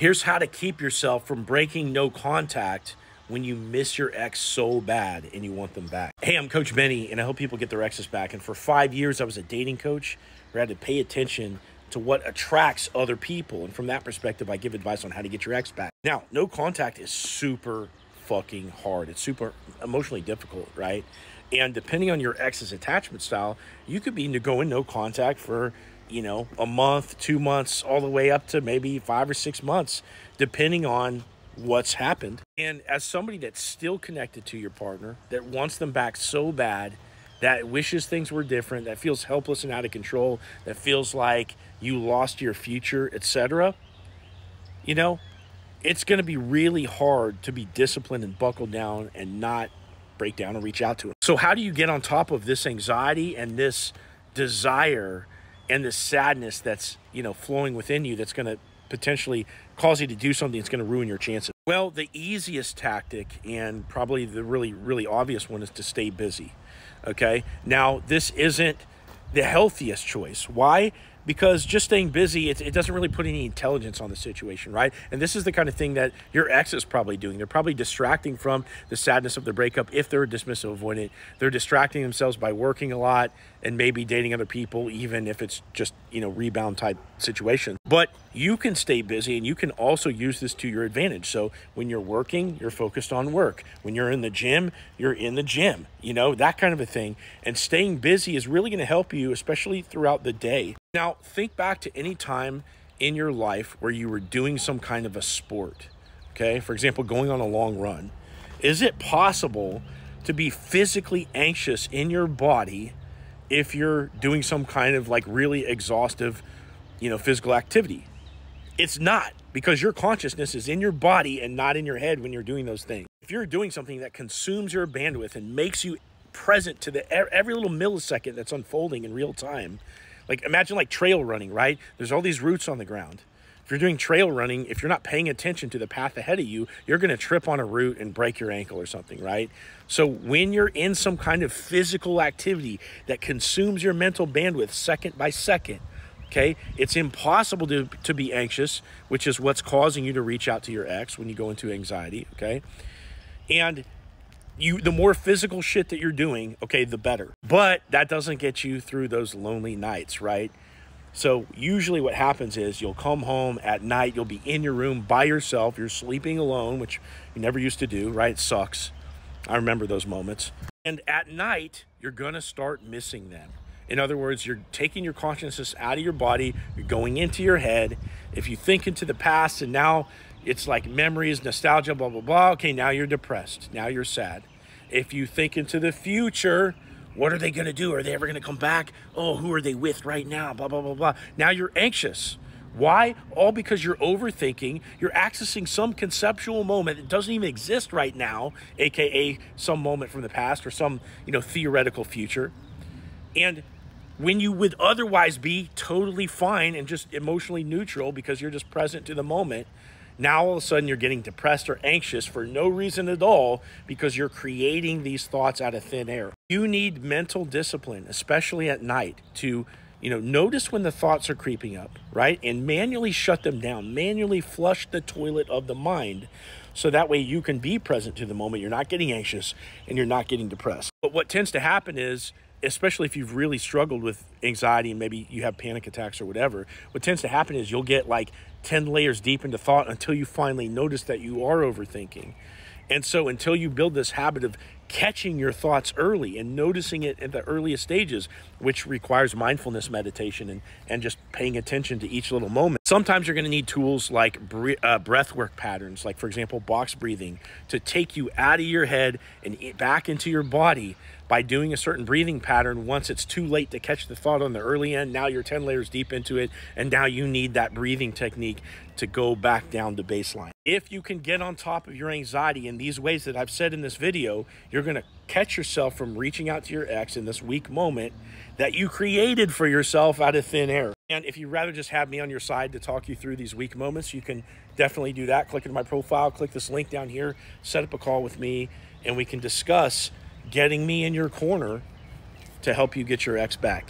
Here's how to keep yourself from breaking no contact when you miss your ex so bad and you want them back. Hey, I'm Coach Benny, and I help people get their exes back. And for 5 years, I was a dating coach where I had to pay attention to what attracts other people. And from that perspective, I give advice on how to get your ex back. Now, no contact is super fucking hard. It's super emotionally difficult, right? And depending on your ex's attachment style, you could be going no contact for, a month, 2 months, all the way up to maybe 5 or 6 months, depending on what's happened. And as somebody that's still connected to your partner, that wants them back so bad, that wishes things were different, that feels helpless and out of control, that feels like you lost your future, etc., it's going to be really hard to be disciplined and buckle down and not break down and reach out to it. So how do you get on top of this anxiety and this desire and this sadness that's, flowing within you that's going to potentially cause you to do something that's going to ruin your chances? Well, the easiest tactic, and probably the really, really obvious one, is to stay busy. Okay. Now, this isn't the healthiest choice. Why? Because just staying busy, it doesn't really put any intelligence on the situation, right? And this is the kind of thing that your ex is probably doing. They're probably distracting from the sadness of the breakup if they're a dismissive avoidant. They're distracting themselves by working a lot and maybe dating other people, even if it's just, rebound type situation. But you can stay busy, and you can also use this to your advantage. So when you're working, you're focused on work. When you're in the gym, you're in the gym, that kind of a thing. And staying busy is really going to help you, especially throughout the day. Now, think back to any time in your life where you were doing some kind of a sport, okay? For example, going on a long run. Is it possible to be physically anxious in your body if you're doing some kind of really exhaustive, physical activity? It's not, because your consciousness is in your body and not in your head when you're doing those things. If you're doing something that consumes your bandwidth and makes you present to every little millisecond that's unfolding in real time, imagine trail running, right? There's all these roots on the ground. If you're doing trail running, if you're not paying attention to the path ahead of you, you're going to trip on a root and break your ankle or something, right? So when you're in some kind of physical activity that consumes your mental bandwidth second by second, okay, it's impossible to be anxious, which is what's causing you to reach out to your ex when you go into anxiety, okay? And the more physical shit that you're doing, okay, the better. But that doesn't get you through those lonely nights, right? So usually what happens is you'll come home at night, you'll be in your room by yourself, you're sleeping alone, which you never used to do, right? It sucks. I remember those moments. And at night, you're going to start missing them. In other words, you're taking your consciousness out of your body, you're going into your head. If you think into the past and now it's like memories, nostalgia, blah, blah, blah, okay, now you're depressed. Now you're sad. If you think into the future, what are they going to do? Are they ever going to come back? Oh, who are they with right now? Blah, blah, blah, blah. Now you're anxious. Why? All because you're overthinking. You're accessing some conceptual moment that doesn't even exist right now, aka some moment from the past or some, theoretical future. And when you would otherwise be totally fine and just emotionally neutral because you're just present to the moment, now all of a sudden you're getting depressed or anxious for no reason at all because you're creating these thoughts out of thin air. You need mental discipline, especially at night, to notice when the thoughts are creeping up, right? And manually shut them down, manually flush the toilet of the mind so that way you can be present to the moment. You're not getting anxious and you're not getting depressed. But what tends to happen is, especially if you've really struggled with anxiety and maybe you have panic attacks or whatever, what tends to happen is you'll get 10 layers deep into thought until you finally notice that you are overthinking. And so until you build this habit of catching your thoughts early and noticing it at the earliest stages, which requires mindfulness meditation and just paying attention to each little moment. Sometimes you're going to need tools like breath work patterns, like for example, box breathing, to take you out of your head and back into your body by doing a certain breathing pattern. Once it's too late to catch the thought on the early end, now you're 10 layers deep into it, and now you need that breathing technique to go back down to baseline. If you can get on top of your anxiety in these ways that I've said in this video, you're going to catch yourself from reaching out to your ex in this weak moment that you created for yourself out of thin air. And if you'd rather just have me on your side to talk you through these weak moments, you can definitely do that. Click into my profile, click this link down here, set up a call with me, and we can discuss getting me in your corner to help you get your ex back.